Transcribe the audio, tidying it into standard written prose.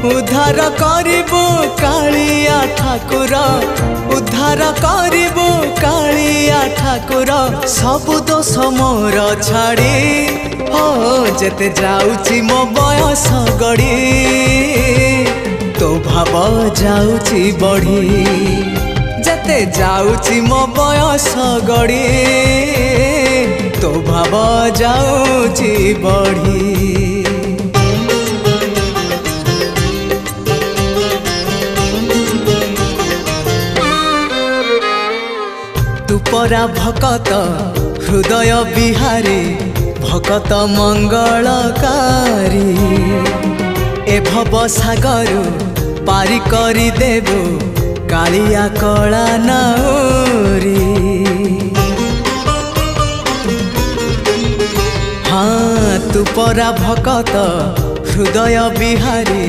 उद्धार करिबो कालिया ठाकुर उद्धार करिबो कालिया ठाकुर सबु दोष मोर छाड़ी हो जेते जाउची मो बयस गड़ी तो भाव जाउची बढ़ी जेते जाउची मो बयस गड़ी तो भाव जाउची बढ़ी। तू परा भकत हृदय बिहारी भकत मंगलकारी ए भव सागर पारी करी देबो कालिया कला नाउरी। हाँ तू परा भकत हृदय बिहारी